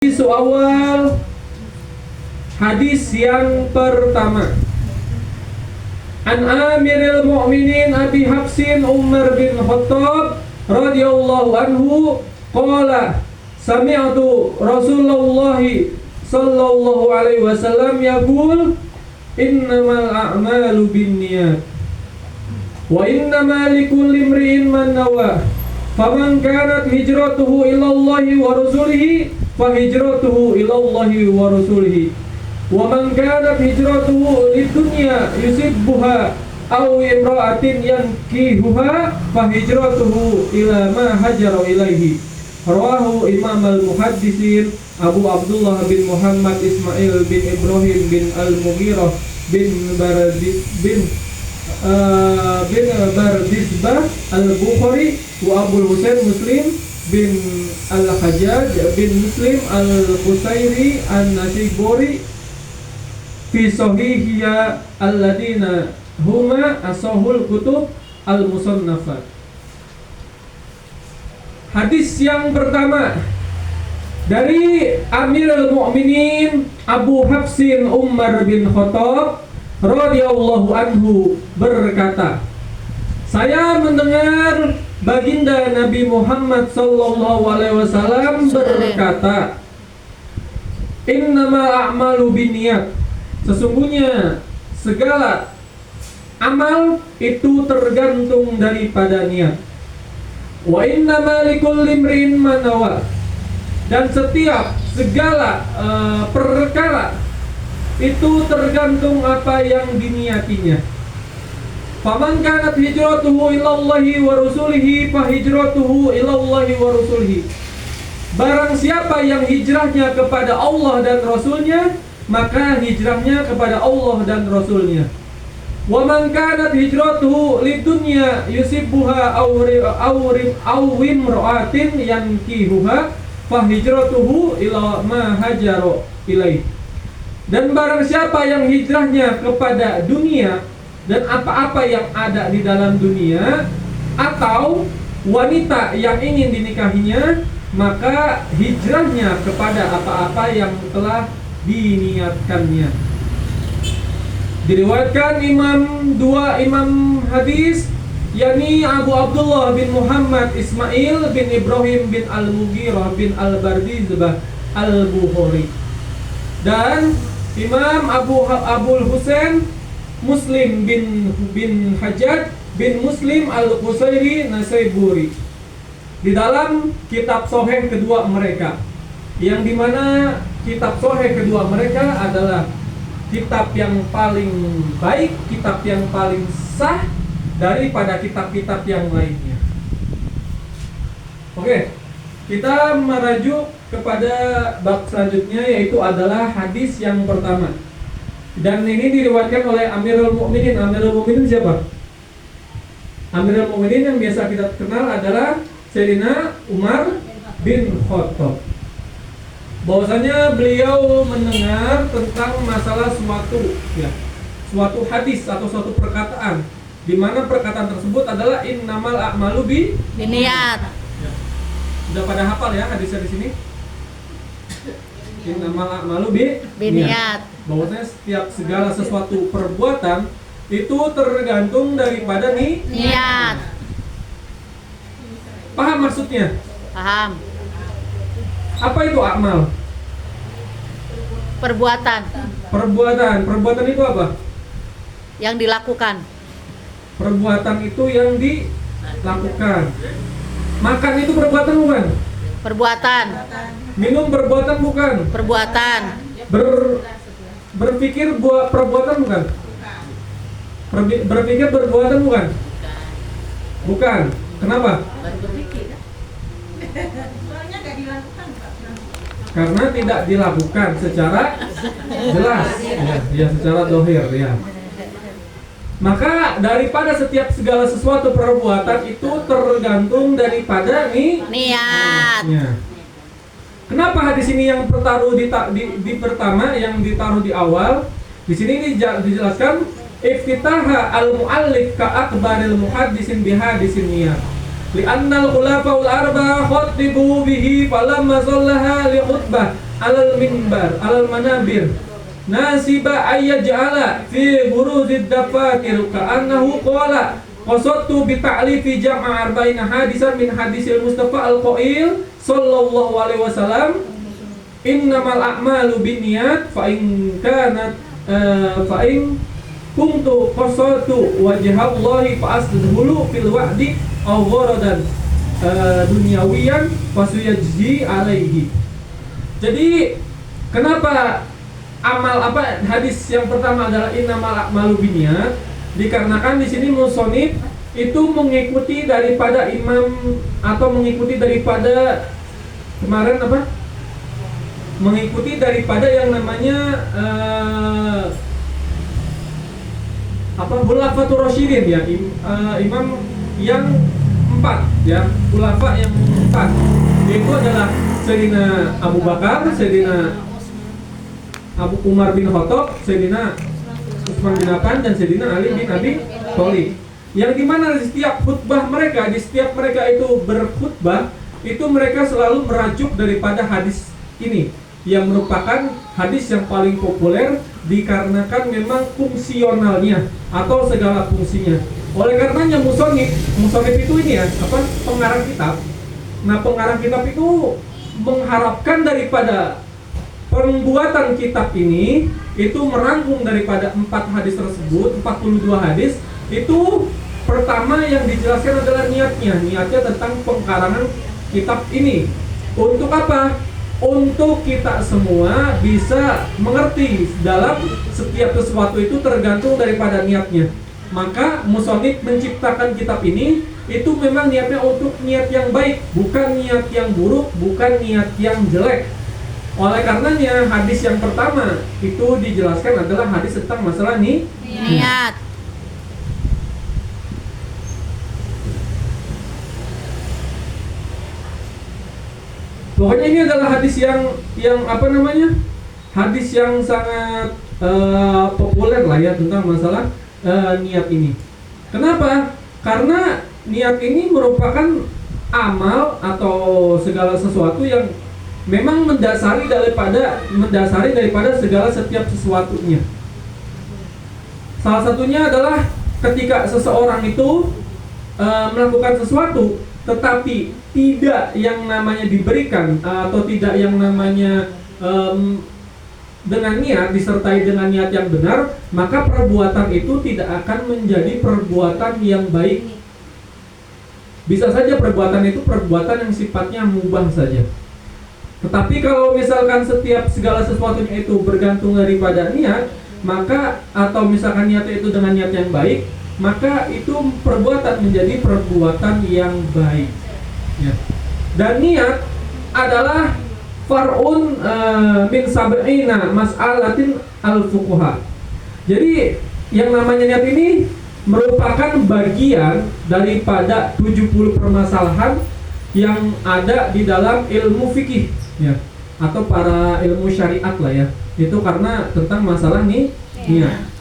Isu awal hadis yang pertama. An Amiril Mu'minin Abi Hafsin Umar bin Khattab radhiyallahu anhu qala sami'tu Rasulullah sallallahu alaihi wasallam yaqul innamal a'malu binniyat wa innamal likulli imri'in man nawa faman kanat hijratuhu ila Allah wa rasulihi fa hijratuhu ila Allah wa rasulihi wa man kanat hijratuhu lidunya yusibbuha aw imra'atin yankihuha fa hijratuhu ila ma hajara ilaihi. Rawahu Imam al-Muhaddisin Abu Abdullah bin Muhammad Ismail bin Ibrahim bin Al-Mughirah bin Bardizbah Al-Bukhari wa Abu Husain Muslim bin Al-Hajjaj bin Muslim Al-Qusairi An-Nasiburi fi sahihiyya alladina huma asahul kutub al-musannafat. Hadis yang pertama dari Amirul Mu'minin Abu Hafsin Umar bin Khattab radhiyallahu anhu berkata, saya mendengar baginda Nabi Muhammad sallallahu alaihi wasallam berkata, innamal a'malu binniyat, sesungguhnya segala amal itu tergantung daripada niat. Wa innamal likulli imri'in ma nawa, dan setiap segala perkara itu tergantung apa yang diniatinya. Faman kanat hijratuhu ilallahi wa rasulihi fa hijratuhu ilallahi wa rasulihi. Barang siapa yang hijrahnya kepada Allah dan Rasulnya, maka hijrahnya kepada Allah dan Rasulnya. Wa man kanat hijratuhu lidunya yusibbuha aw imra'atin yankihuha fa hijratuhu ila ma hajara ilaihi. Dan barang siapa yang hijrahnya kepada dunia dan apa-apa yang ada di dalam dunia, atau wanita yang ingin dinikahinya, maka hijrahnya kepada apa-apa yang telah diniatkannya. Diriwayatkan imam hadis, yakni Abu Abdullah bin Muhammad Ismail bin Ibrahim bin Al-Mughirah bin Al-Bardizbah Al-Bukhari, dan Imam Abul Husain Muslim bin Hajjaj bin Muslim Al-Qusairi Nasiburi di dalam kitab Sahih kedua mereka, yang dimana kitab Sahih kedua mereka adalah kitab yang paling baik, kitab yang paling sah daripada kitab-kitab yang lainnya. Oke, kita merajuk kepada bab selanjutnya, yaitu adalah hadis yang pertama. Dan ini diriwayatkan oleh Amirul Mu'minin. Amirul Mu'minin siapa? Amirul Mu'minin yang biasa kita kenal adalah Sayyidina Umar bin Khattab. Bahwasanya beliau mendengar tentang masalah suatu hadis atau suatu perkataan, di mana perkataan tersebut adalah innamal a'malu binniyat. Sudah pada hafal ya hadisnya di sini? Innamal a'malu binniyat. Bahwasanya setiap segala sesuatu perbuatan itu tergantung daripada niat. Paham maksudnya? Paham. Apa itu amal? Perbuatan Perbuatan itu apa? yang dilakukan. Perbuatan itu yang dilakukan. Makan itu perbuatan bukan? Perbuatan. Minum perbuatan bukan? Perbuatan. Berpikir perbuatan bukan? Berpikir perbuatan bukan? Bukan. Kenapa? Karena tidak dilakukan secara jelas, ya secara dohir, ya. Maka daripada setiap segala sesuatu perbuatan itu tergantung daripada Niat. Kenapa hadis ini yang di pertama, yang ditaruh di awal? Di sini dijelaskan iftitaha al-muallif ka akbaril muhaddisin bihadisin niyat. Li'annal khulafa'ul arba'a khatibu bihi falamma sallaha li khutbah alal minbar alal manabir nasiba ayyaj'ala fi buruzid dafatir ka'annahu qala qasadtu bi ta'lifi jam'a arba'ina hadisan min hadisil Mustafa al-Qail sallallahu alaihi wasallam innamal a'malu binniyat fa in kanat fa in kuntu qasadtu wajhallahi fa asdhulu fil wa'di aw gharadan dunyawiyan fasuyajzi alaihi. Jadi kenapa hadis yang pertama adalah innamal a'malu binniyat? Dikarenakan di sini musonif itu mengikuti daripada imam atau mengikuti daripada kemarin mengikuti daripada yang namanya Khulafatur Rasyidin ya, imam yang 4 ya, khulafa yang 4, yaitu adalah Sayyidina Abu Bakar, Sayyidina Abu Umar bin Khattab, Sayyidina Utsman bin Affan, dan Sayyidina Ali bin Abi Thalib. Yang dimana di setiap khutbah mereka, di setiap mereka itu berkhutbah, itu mereka selalu merajuk daripada hadis ini, yang merupakan hadis yang paling populer dikarenakan memang fungsionalnya atau segala fungsinya. Oleh karenanya musonif itu ini ya, pengarang kitab. Nah, pengarang kitab itu mengharapkan daripada pembuatan kitab ini itu merangkum daripada 4 hadis tersebut, 42 hadis. Itu pertama yang dijelaskan adalah niatnya tentang pengkarangan kitab ini. Untuk apa? Untuk kita semua bisa mengerti dalam setiap sesuatu itu tergantung daripada niatnya. Maka musonif menciptakan kitab ini itu memang niatnya untuk niat yang baik, bukan niat yang buruk, bukan niat yang jelek. Oleh karenanya hadis yang pertama itu dijelaskan adalah hadis tentang masalah niat. Pokoknya ini adalah hadis yang hadis yang sangat populer lah ya tentang masalah niat ini. Kenapa? Karena niat ini merupakan amal atau segala sesuatu yang memang mendasari daripada segala setiap sesuatunya. Salah satunya adalah ketika seseorang itu melakukan sesuatu tetapi tidak yang namanya diberikan atau tidak yang namanya dengan niat, disertai dengan niat yang benar, maka perbuatan itu tidak akan menjadi perbuatan yang baik. Bisa saja perbuatan itu perbuatan yang sifatnya mubah saja. Tetapi kalau misalkan setiap segala sesuatunya itu bergantung daripada niat, maka atau misalkan niatnya itu dengan niat yang baik, maka itu perbuatan menjadi perbuatan yang baik ya. Dan niat adalah far'un min sab'ina mas'alatin al-fuqaha. Jadi yang namanya niat ini merupakan bagian daripada 70 permasalahan yang ada di dalam ilmu fikih ya, atau para ilmu syariat lah ya. Itu karena tentang masalah niat.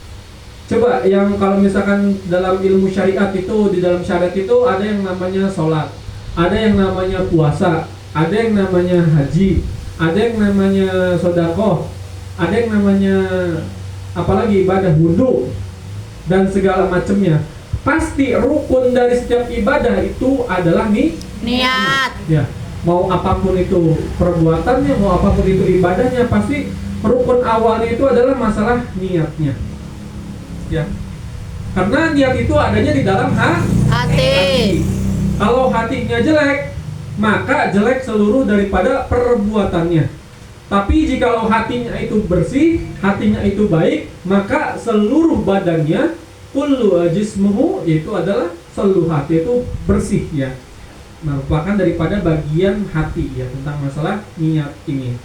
Coba yang kalau misalkan dalam ilmu syariat itu, di dalam syariat itu ada yang namanya sholat, ada yang namanya puasa, ada yang namanya haji, ada yang namanya sedekah, ada yang namanya apalagi ibadah wudu dan segala macamnya. Pasti rukun dari setiap ibadah itu adalah niat. Ya, mau apapun itu perbuatannya, mau apapun itu ibadahnya, pasti rukun awalnya itu adalah masalah niatnya. Ya, karena niat itu adanya di dalam hati. Kalau hatinya jelek, maka jelek seluruh daripada perbuatannya. Tapi jikalau hatinya itu bersih, hatinya itu baik, maka seluruh badannya, kullu jismuhu, itu adalah seluruh hati itu bersih ya. Merupakan daripada bagian hati ya, tentang masalah niat ini.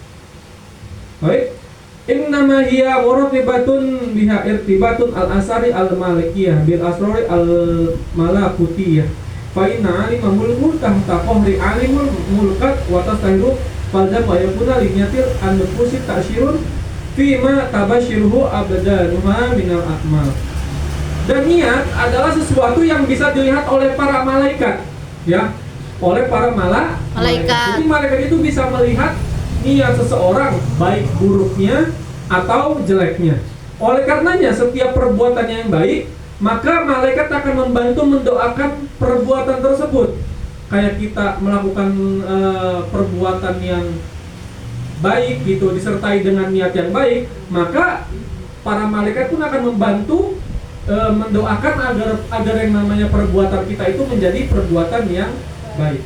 Baik. Innama hiya muratibatun biha irtibatun al-asari al-malikiyah bil asrari al-malakutiyah. Fa inna alimul mulkah taqahri alimul mulkat wa tastahiru falzam wa yakuna linyatir an-nufusi ta'syirun fima tabashiruhu abdanuha minal akmal. Dan niat adalah sesuatu yang bisa dilihat oleh para malaikat ya, oleh para malaikat. Jadi malaikat itu bisa melihat niat seseorang, baik buruknya atau jeleknya. Oleh karenanya setiap perbuatannya yang baik, maka malaikat akan membantu mendoakan perbuatan tersebut. Kayak kita melakukan perbuatan yang baik gitu, disertai dengan niat yang baik, maka para malaikat pun akan membantu mendoakan agar yang namanya perbuatan kita itu menjadi perbuatan yang baik.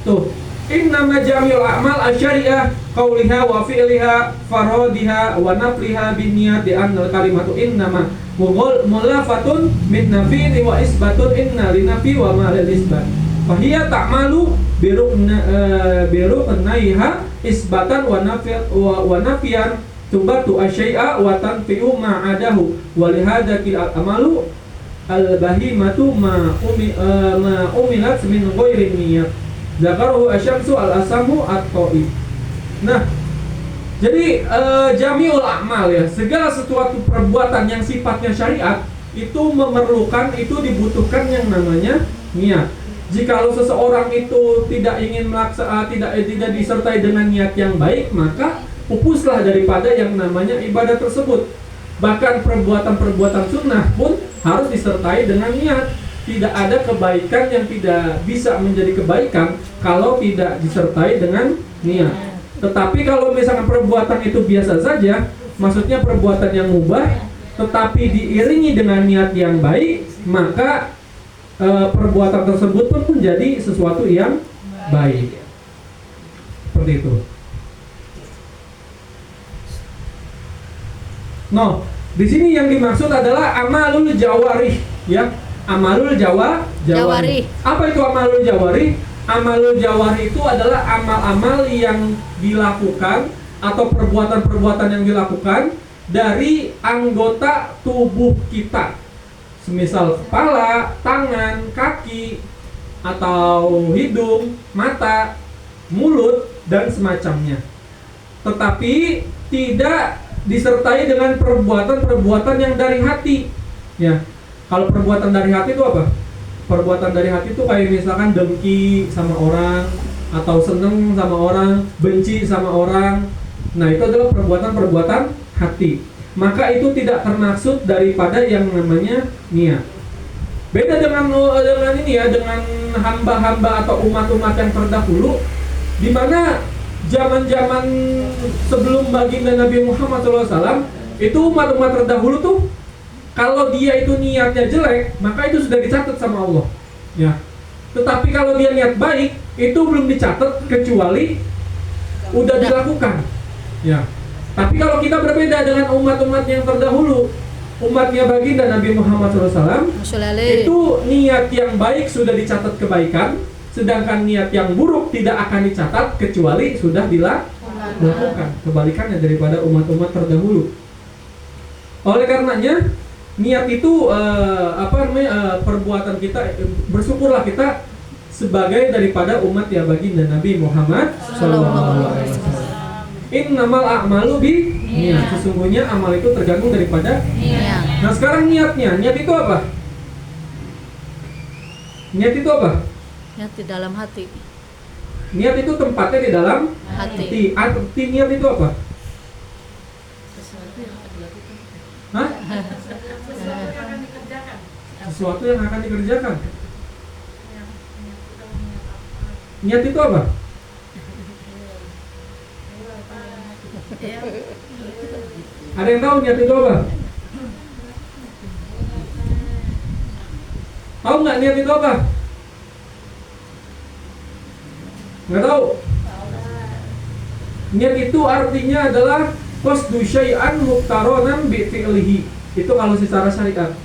Tuh, innama jami'ul a'mal asyari'ah qauliha wa fi'liha faradiha wa nafliha binniyat di annal kalimatu innama mulafatun min nafi'in wa isbatun inna linafi wa ma lil isbat. Fahiya ta'malu biruknaiha isbatan wa nafiyan tubatu asyai'a wa tanfi'u ma'adahu wa lihada kil amalu al-bahimatu ma umilat min ghairi niyyat zakaruhu asyamsu al-asamu at-ta'ib. Nah, jadi jami'ul a'mal ya, segala sesuatu perbuatan yang sifatnya syariat itu memerlukan, itu dibutuhkan yang namanya niat. Jikalau seseorang itu tidak ingin tidak disertai dengan niat yang baik, maka pupuslah daripada yang namanya ibadah tersebut. Bahkan perbuatan-perbuatan sunnah pun harus disertai dengan niat. Tidak ada kebaikan yang tidak bisa menjadi kebaikan kalau tidak disertai dengan niat. Tetapi kalau misalkan perbuatan itu biasa saja, maksudnya perbuatan yang mubah, tetapi diiringi dengan niat yang baik, maka perbuatan tersebut pun menjadi sesuatu yang baik. Seperti itu. No, di sini yang dimaksud adalah amalul jawarih, ya. Amalul jawarih. Apa itu amalul jawarih? Amalul jawarih itu adalah amal-amal yang dilakukan atau perbuatan-perbuatan yang dilakukan dari anggota tubuh kita. Semisal kepala, tangan, kaki, atau hidung, mata, mulut, dan semacamnya. Tetapi tidak disertai dengan perbuatan-perbuatan yang dari hati. Ya, kalau perbuatan dari hati itu apa? Perbuatan dari hati itu kayak misalkan dengki sama orang, atau seneng sama orang, benci sama orang. Nah, itu adalah perbuatan-perbuatan hati. Maka itu tidak termaksud daripada yang namanya niat. Beda dengan ini ya, dengan hamba-hamba atau umat-umat yang terdahulu, di mana zaman-zaman sebelum baginda Nabi Muhammad SAW, itu umat-umat terdahulu tuh, kalau dia itu niatnya jelek, maka itu sudah dicatat sama Allah. Ya. Tetapi kalau dia niat baik, itu belum dicatat kecuali udah dilakukan. Ya. Tapi kalau kita berbeda dengan umat-umat yang terdahulu, umatnya baginda Nabi Muhammad SAW, itu niat yang baik sudah dicatat kebaikan, sedangkan niat yang buruk tidak akan dicatat kecuali sudah dilakukan. Kebalikannya daripada umat-umat terdahulu. Oleh karenanya, niat itu perbuatan kita, bersyukurlah kita sebagai daripada umat ya baginda Nabi Muhammad SAW. Innamal a'malu bi niat. Sesungguhnya amal itu tergantung daripada niat. Nah, sekarang niatnya, niat itu apa? Niat itu apa? Niat di dalam hati. Niat itu tempatnya di dalam hati. Arti niat itu apa? Hah? Sesuatu yang akan dikerjakan. Niat itu apa? Ada yang tahu niat itu apa? Tahu nggak niat itu apa? Nggak tahu? Niat itu artinya adalah qasdu syai'an muqtaronan bi fi'lihi. Itu kalau secara syariat.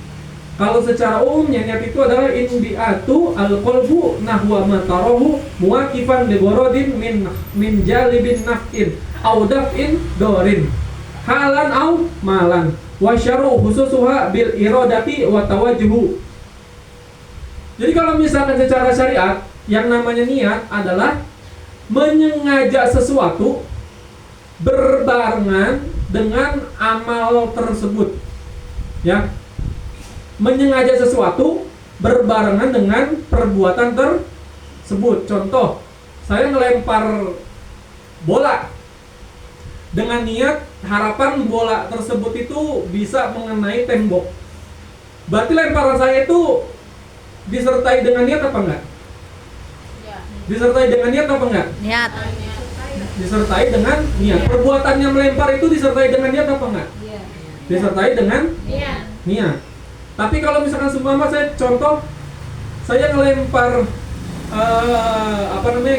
Kalau secara umumnya niat itu adalah inbiatu al-qalbu nahwa ma tarahu muwaqifan li gharadin min jalibin naf'in aw daf'in dorin halan aw malan wa syar'u khususuha bil iradati wa tawajjuhu. Jadi kalau misalkan secara syariat yang namanya niat adalah mengajak sesuatu berbarengan dengan amal tersebut. Ya. Menyengaja sesuatu berbarengan dengan perbuatan tersebut. Contoh, saya ngelempar bola dengan niat harapan bola tersebut itu bisa mengenai tembok. Berarti lemparan saya itu disertai dengan niat apa enggak? Disertai dengan niat apa enggak? Niat. Disertai dengan niat. Perbuatannya melempar itu disertai dengan niat apa enggak? Disertai dengan niat. Tapi kalau misalkan seumpama saya contoh, saya ngelempar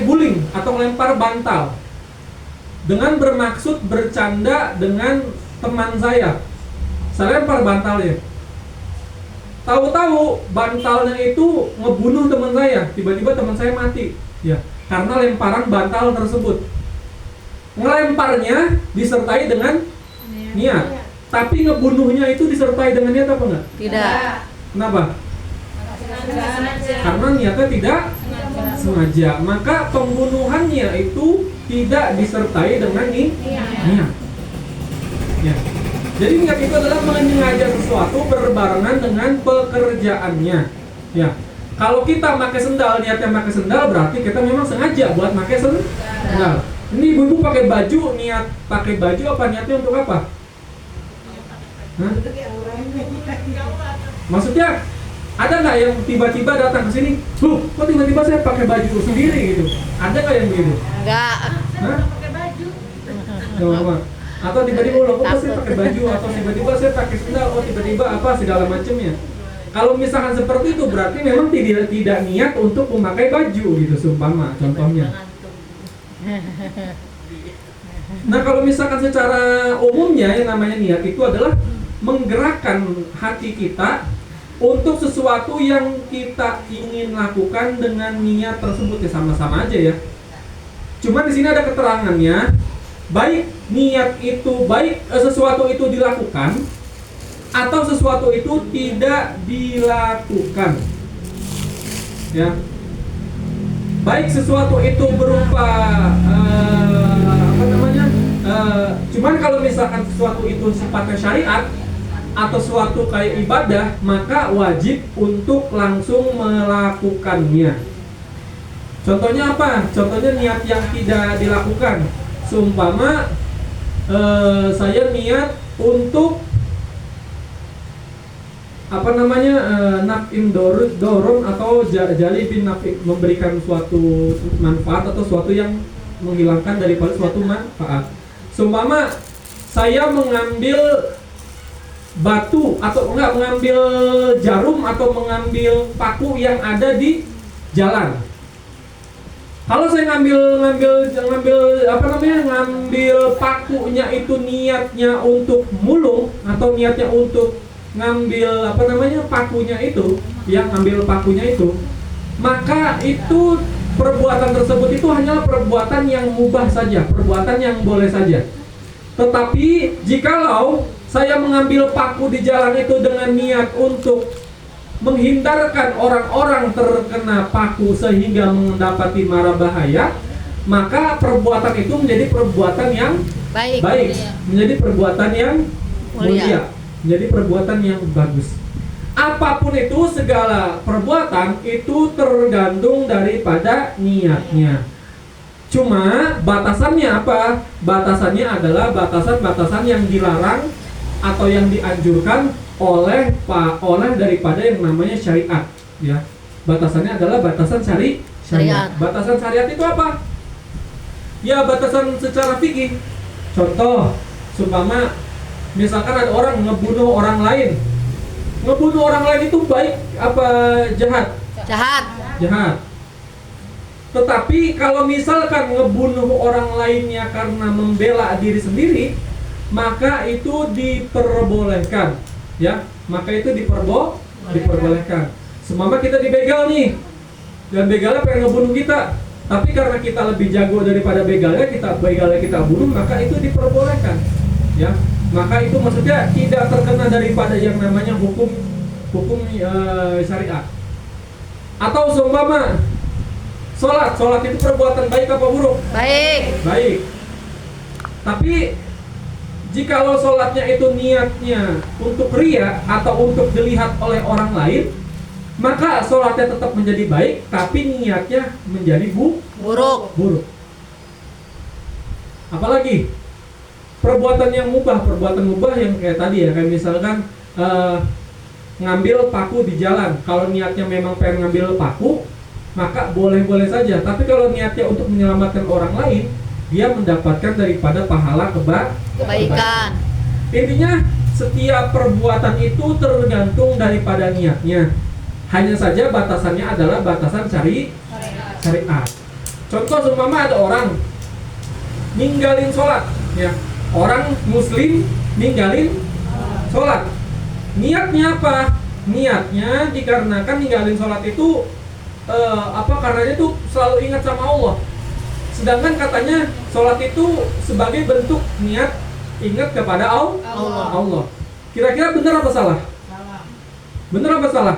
guling atau ngelempar bantal dengan bermaksud bercanda dengan teman saya lempar bantalnya. Tahu-tahu bantalnya itu ngebunuh teman saya, tiba-tiba teman saya mati, ya, karena lemparan bantal tersebut. Ngelemparnya disertai dengan niat, tapi ngebunuhnya itu disertai dengan niat apa enggak? Tidak. Kenapa? Karena niatnya tidak sengaja, maka pembunuhannya itu tidak disertai dengan niat. Ya. Jadi niat itu adalah menyengaja sesuatu berbarengan dengan pekerjaannya. Ya. Kalau kita pakai sendal, niatnya pakai sendal, berarti kita memang sengaja buat pakai sendal. Ini ibu-ibu pakai baju, niat pakai baju apa niatnya untuk apa? Hah? Maksudnya ada nggak yang tiba-tiba datang ke sini, kok tiba-tiba saya pakai baju sendiri gitu? Ada nggak yang begitu? Enggak. Hah? Nggak apa. Atau tiba-tiba kok saya pakai baju, atau tiba-tiba saya pakai sendal, tiba-tiba apa segala macamnya. Kalau misalkan seperti itu berarti memang tidak niat untuk memakai baju gitu, seumpama contohnya. Nah, kalau misalkan secara umumnya yang namanya niat itu adalah menggerakkan hati kita untuk sesuatu yang kita ingin lakukan dengan niat tersebut, ya sama-sama aja ya. Cuma di sini ada keterangannya, baik niat itu sesuatu itu dilakukan atau sesuatu itu tidak dilakukan. Ya. Baik sesuatu itu berupa cuman kalau misalkan sesuatu itu sifatnya syariat atau suatu kayak ibadah, maka wajib untuk langsung melakukannya. Contohnya apa? Contohnya niat yang tidak dilakukan. Seumpama saya niat untuk naf'in dorun atau jali bin naf'in, memberikan suatu manfaat atau suatu yang menghilangkan daripada suatu manfaat. Seumpama saya mengambil batu atau mengambil jarum atau mengambil paku yang ada di jalan. Kalau saya ngambil pakunya itu niatnya untuk mulung atau niatnya untuk ngambil pakunya itu, yang ngambil pakunya itu, maka itu perbuatan tersebut itu hanyalah perbuatan yang mubah saja, perbuatan yang boleh saja. Tetapi jikalau saya mengambil paku di jalan itu dengan niat untuk menghindarkan orang-orang terkena paku sehingga mendapati mara bahaya, maka perbuatan itu menjadi perbuatan yang baik, menjadi perbuatan yang mulia, menjadi perbuatan yang bagus. Apapun itu, segala perbuatan itu tergantung daripada niatnya. Cuma batasannya apa? Batasannya adalah batasan-batasan yang dilarang atau yang dianjurkan oleh daripada yang namanya syariat, ya. Batasannya adalah batasan syariat. Batasan syariat itu apa? Ya, batasan secara fikih. Contoh, seumpama misalkan ada orang ngebunuh orang lain. Ngebunuh orang lain itu baik apa jahat? Jahat. Tetapi kalau misalkan ngebunuh orang lainnya karena membela diri sendiri, maka itu diperbolehkan, ya. Maka itu diperbolehkan. Seumpama kita dibegal nih, dan begalnya pengen ngebunuh kita, tapi karena kita lebih jago daripada begalnya kita bunuh, maka itu diperbolehkan, ya. Maka itu maksudnya tidak terkena daripada yang namanya hukum syariat. Atau seumpama sholat itu perbuatan baik apa buruk? Baik. Tapi jikalau sholatnya itu niatnya untuk riya atau untuk dilihat oleh orang lain, maka sholatnya tetap menjadi baik, tapi niatnya menjadi buruk. Apalagi perbuatan yang mubah, perbuatan mubah yang kayak tadi ya, kayak misalkan ngambil paku di jalan. Kalau niatnya memang pengen ngambil paku, maka boleh-boleh saja. Tapi kalau niatnya untuk menyelamatkan orang lain, dia mendapatkan daripada pahala Kebaikan. Intinya setiap perbuatan itu tergantung daripada niatnya. Hanya saja batasannya adalah batasan syariat. Contoh seumpama ada orang ninggalin sholat, ya, orang muslim ninggalin sholat. Niatnya apa? Niatnya dikarenakan ninggalin sholat itu karenanya tuh selalu ingat sama Allah. Sedangkan katanya sholat itu sebagai bentuk niat ingat kepada Allah. Kira-kira benar apa salah? Benar apa salah?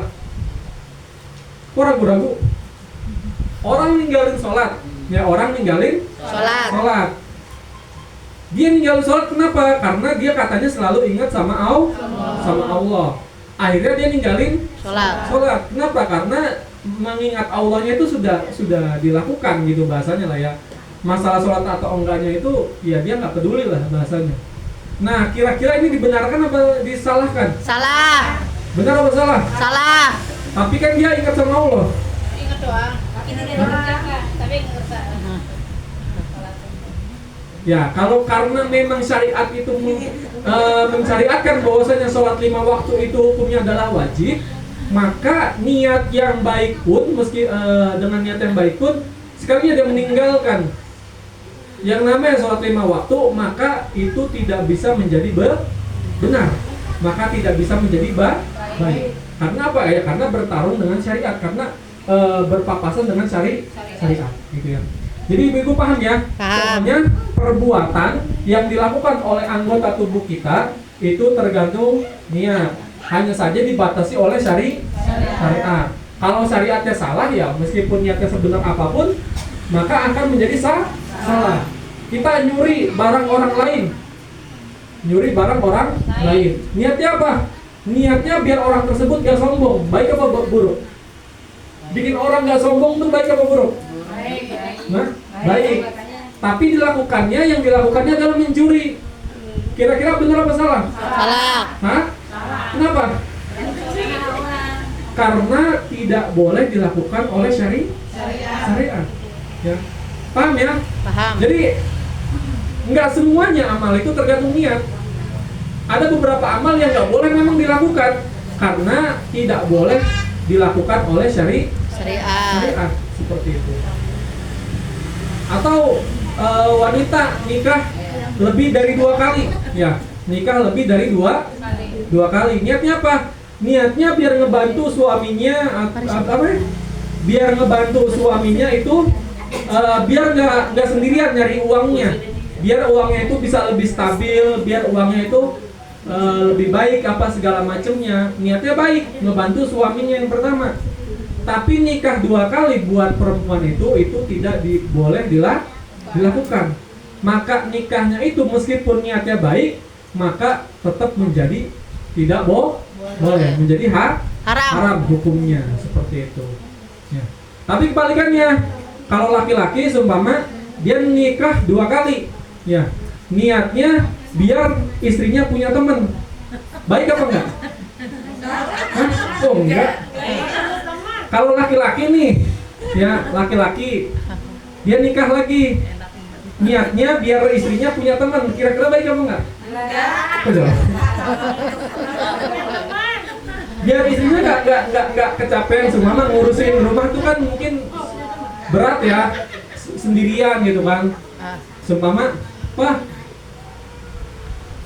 Kok ragu-ragu? Orang ninggalin sholat, ya, orang ninggalin sholat. Dia ninggalin sholat kenapa? Karena dia katanya selalu ingat sama Allah. Akhirnya dia ninggalin sholat. Kenapa? Karena mengingat Allahnya itu sudah dilakukan gitu bahasanya lah ya. Masalah sholat atau enggaknya itu ya dia nggak peduli lah bahasanya. Nah, kira-kira ini dibenarkan apa disalahkan? Salah. Benar apa salah? Salah. Tapi kan dia ingat sama Allah. Ingat doang. Ini dia mengerjakan, tapi ingat. Ya, kalau karena memang syariat itu mensyariatkan bahwasanya sholat 5 waktu itu hukumnya adalah wajib, maka niat yang baik pun dengan niat yang baik pun sekalinya dia meninggalkan yang namanya sholat 5 waktu, maka itu tidak bisa menjadi benar, maka tidak bisa menjadi baik. Karena apa ya? Karena bertarung dengan syariat, karena berpapasan dengan syariat, gitu ya. Jadi ibu-ibu paham ya? Paham. Soalnya perbuatan yang dilakukan oleh anggota tubuh kita itu tergantung niat. Hanya saja dibatasi oleh syariat. Kalau syariatnya salah ya, meskipun niatnya sebenar apapun, maka akan menjadi salah. Kita nyuri barang orang lain. Niatnya apa? Niatnya biar orang tersebut gak sombong. Baik apa buruk? Bikin orang gak sombong itu baik apa buruk? Nah, baik. Tapi yang dilakukannya adalah mencuri. Kira-kira benar apa salah? Salah. Hah? Kenapa? Karena tidak boleh dilakukan oleh syariat. Ya. Paham ya? Paham. Jadi nggak semuanya amal itu tergantung niat. Ada beberapa amal yang nggak boleh memang dilakukan karena tidak boleh dilakukan oleh syariat seperti itu. Atau wanita nikah lebih dari 2 kali, ya, nikah lebih dari dua kali. Niatnya apa? Niatnya biar ngebantu suaminya, biar ngebantu suaminya itu, biar nggak sendirian nyari uangnya, biar uangnya itu bisa lebih stabil, biar uangnya itu lebih baik apa segala macamnya. Niatnya baik, ngebantu suaminya yang pertama. Tapi nikah 2 kali buat perempuan itu tidak boleh dilakukan. Maka nikahnya itu meskipun niatnya baik, maka tetap menjadi tidak boleh, menjadi haram hukumnya seperti itu. Ya. Tapi kebalikannya, kalau laki-laki seumpama dia nikah 2 kali, ya, niatnya biar istrinya punya teman, baik apa enggak? Hah? Oh enggak. Kalau laki-laki nih, ya, laki-laki dia nikah lagi, niatnya biar istrinya punya teman, kira-kira baik apa enggak? Betul. Biar istrinya nggak kecapean semua ngurusin rumah tuh kan mungkin berat ya, sendirian gitu kan. Seumpama, wah,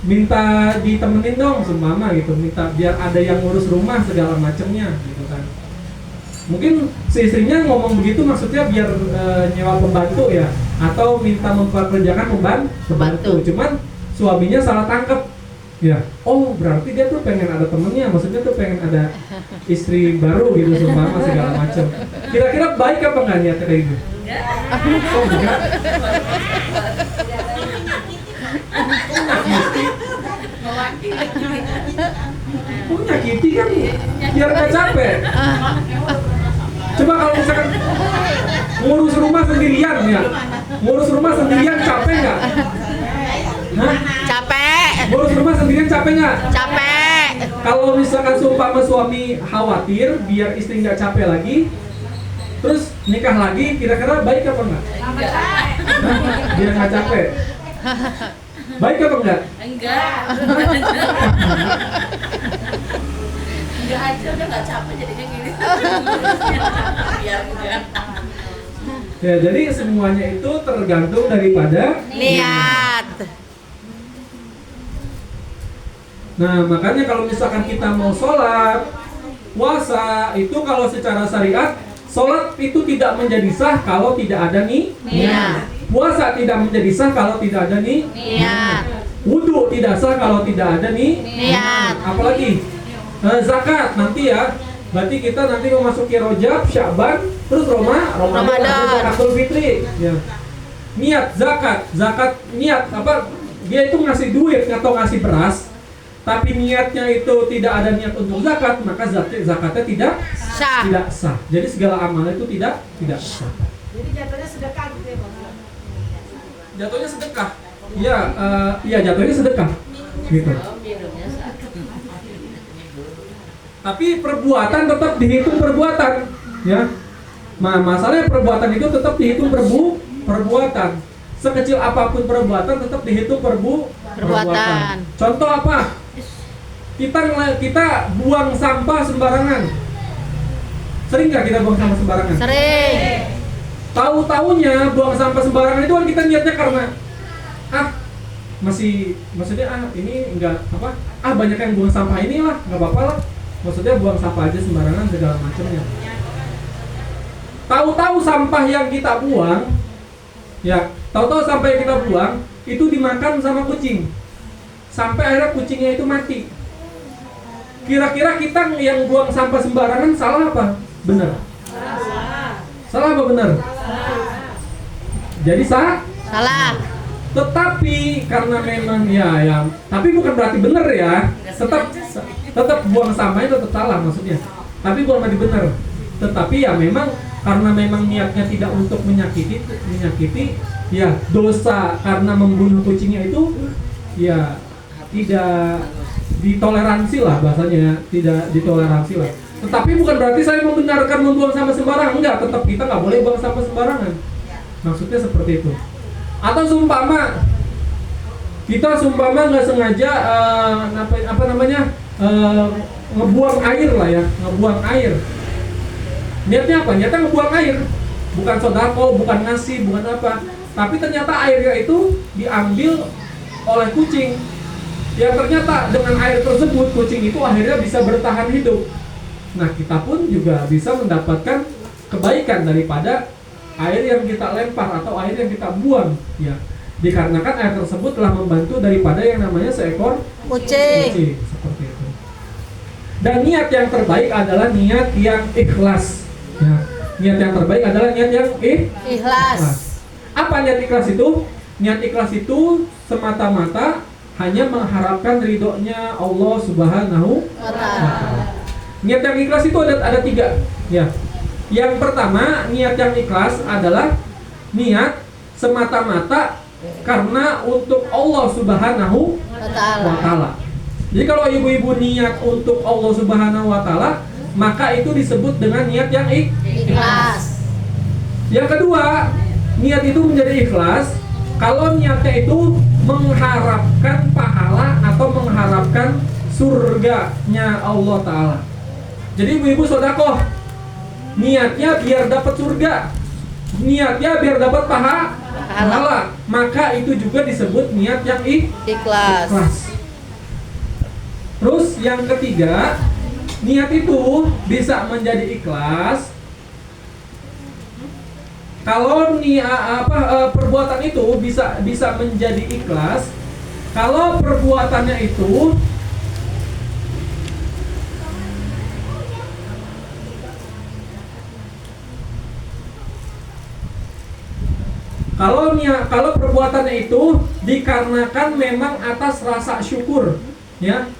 minta ditemenin dong seumpama gitu, minta biar ada yang ngurus rumah segala macamnya gitu kan. Mungkin si istrinya ngomong begitu maksudnya biar nyewa pembantu ya, atau minta memperkerjakan pembantu. Cuman suaminya salah tangkap. Ya, oh berarti dia tuh pengen ada temennya, maksudnya tuh pengen ada istri baru gitu seumpama segala macam. Kira-kira baik apa enggak niatnya kayak gitu? Oh enggak. Oh nyakiti kan biar gak capek. Coba kalau misalkan ngurus rumah sendirian ya, ngurus rumah sendirian capek nggak? Hah? sendirian capek nggak? Capek. Kalau misalkan seumpama suami khawatir biar istri nggak capek lagi, terus nikah lagi, kira-kira baik apa enggak? Hah? Biar nggak capek. Baik apa enggak? Enggak. Enggak aja udah enggak capek jadinya gini. Biar enggak. Ya, jadi semuanya itu tergantung daripada Niat. Nah, makanya kalau misalkan kita mau sholat, puasa, itu kalau secara syariat, sholat itu tidak menjadi sah kalau tidak ada Niat. Puasa tidak menjadi sah kalau tidak ada Niat. Wudhu tidak sah kalau tidak ada Niat. Apalagi? Zakat nanti ya. Berarti kita nanti memasuki Rajab, Sya'ban, terus Ramadan, Zakatul Fitri. Ya. Niat zakat niat apa? Dia itu ngasih duit atau ngasih beras, tapi niatnya itu tidak ada niat untuk zakat, maka zakatnya tidak sah. Jadi segala amal itu tidak sah. Jadi jatuhnya sedekah gitu ya, Bang? Jatuhnya sedekah. Iya, iya jatuhnya sedekah. Gitu. Tapi perbuatan tetap dihitung perbuatan, ya. Masalahnya perbuatan itu tetap dihitung perbuatan. Sekecil apapun perbuatan tetap dihitung perbuatan. Contoh apa? Kita buang sampah sembarangan. Sering nggak kita buang sampah sembarangan? Sering. Tahu-taunya buang sampah sembarangan itu kan kita niatnya karena maksudnya ini enggak apa? Banyak yang buang sampah ini lah, nggak apa-apa lah. Maksudnya buang sampah aja sembarangan segala macamnya. Tahu-tahu sampah yang kita buang, ya, tahu-tahu sampah yang kita buang itu dimakan sama kucing. Sampai akhirnya kucingnya itu mati. Kira-kira kita yang buang sampah sembarangan salah apa? Benar. Salah apa benar? Jadi Salah. Tetapi karena memang ya, tapi bukan berarti benar ya. Tetap buang sampahnya tetap salah maksudnya. Tapi bukan berarti benar. Tetapi ya memang karena memang niatnya tidak untuk menyakiti, ya dosa karena membunuh kucingnya itu ya tidak ditoleransi lah bahasanya, tidak ditoleransi lah. Tetapi bukan berarti saya membenarkan membuang sampah sembarangan, enggak, tetap kita nggak boleh buang sampah sembarangan. Maksudnya seperti itu. Atau kita nggak sengaja ngebuang air lah ya, ngebuang air. Niatnya apa? Niatnya ngebuang air, bukan sodako, bukan ngasih, bukan apa. Tapi ternyata airnya itu diambil oleh kucing. Ya ternyata dengan air tersebut kucing itu akhirnya bisa bertahan hidup. Nah kita pun juga bisa mendapatkan kebaikan daripada air yang kita lempar atau air yang kita buang. Ya, dikarenakan air tersebut telah membantu daripada yang namanya seekor kucing. Seperti itu. Dan niat yang terbaik adalah niat yang ikhlas. Ya, niat yang terbaik adalah niat yang Ikhlas. Apa niat ikhlas itu? Niat ikhlas itu semata-mata hanya mengharapkan ridhonya Allah Subhanahu wa Ta'ala. Niat yang ikhlas itu ada tiga. Ya. Yang pertama, niat yang ikhlas adalah niat semata-mata karena untuk Allah Subhanahu wa Ta'ala. Jadi kalau ibu-ibu niat untuk Allah Subhanahu wa Ta'ala, maka itu disebut dengan niat yang Ikhlas. Yang kedua, niat itu menjadi ikhlas kalau niatnya itu mengharapkan pahala atau mengharapkan surganya Allah Ta'ala. Jadi ibu-ibu sodakoh, niatnya biar dapat surga, niatnya biar dapat pahala, maka itu juga disebut niat yang ikhlas. Terus yang ketiga, niat itu bisa menjadi ikhlas kalau perbuatan itu bisa menjadi ikhlas kalau perbuatannya itu kalau perbuatannya itu dikarenakan memang atas rasa syukur, ya,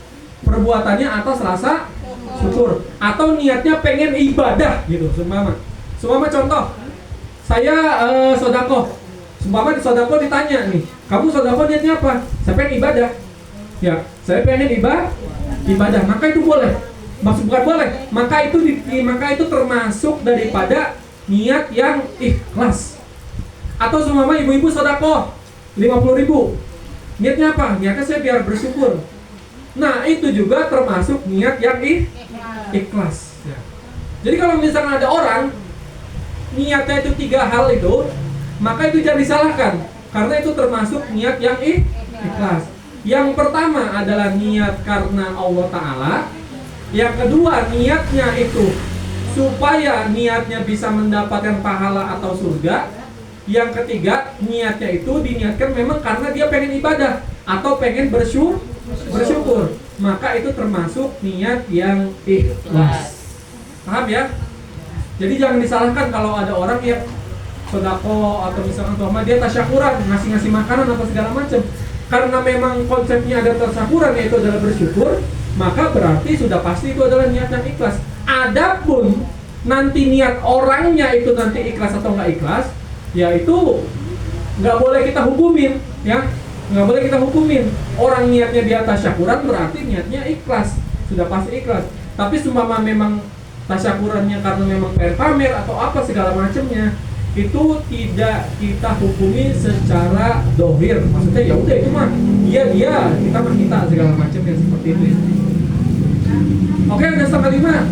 perbuatannya atas rasa syukur atau niatnya pengen ibadah gitu. Seumpama contoh, saya sodako. Seumpama di sodako ditanya nih, kamu sodako niatnya apa? Saya pengen ibadah. Ya, saya pengen ibadah, maka itu boleh. Maksud bukan boleh, maka itu termasuk daripada niat yang ikhlas. Atau seumpama ibu-ibu sedekah 50.000. Niatnya apa? Niatnya saya biar bersyukur. Nah, itu juga termasuk niat yang ikhlas. Ya. Jadi kalau misalnya ada orang niatnya itu 3 hal itu, maka itu jangan disalahkan, karena itu termasuk niat yang ikhlas. Yang pertama adalah niat karena Allah Ta'ala. Yang kedua, niatnya itu supaya niatnya bisa mendapatkan pahala atau surga. Yang ketiga, niatnya itu diniatkan memang karena dia pengen ibadah atau pengen bersyukur. Maka itu termasuk niat yang ikhlas. Paham ya? Jadi jangan disalahkan kalau ada orang yang sedekah atau misalkan dia tasyakuran, ngasih makanan atau segala macam. Karena memang konsepnya ada tasyakuran, yaitu adalah bersyukur, maka berarti sudah pasti itu adalah niat yang ikhlas. Adapun nanti niat orangnya itu nanti ikhlas atau nggak ikhlas, ya itu nggak boleh kita hukumin, ya nggak boleh kita hukumin. Orang niatnya di atas tasyakuran berarti niatnya ikhlas, sudah pasti ikhlas. Tapi seumpama memang tasyakurannya karena memang pengen pamer atau apa segala macamnya, itu tidak kita hukumi secara dohir. Maksudnya ya udah itu mah dia kita mah kita segala macam yang seperti itu. Oke, udah 4:45.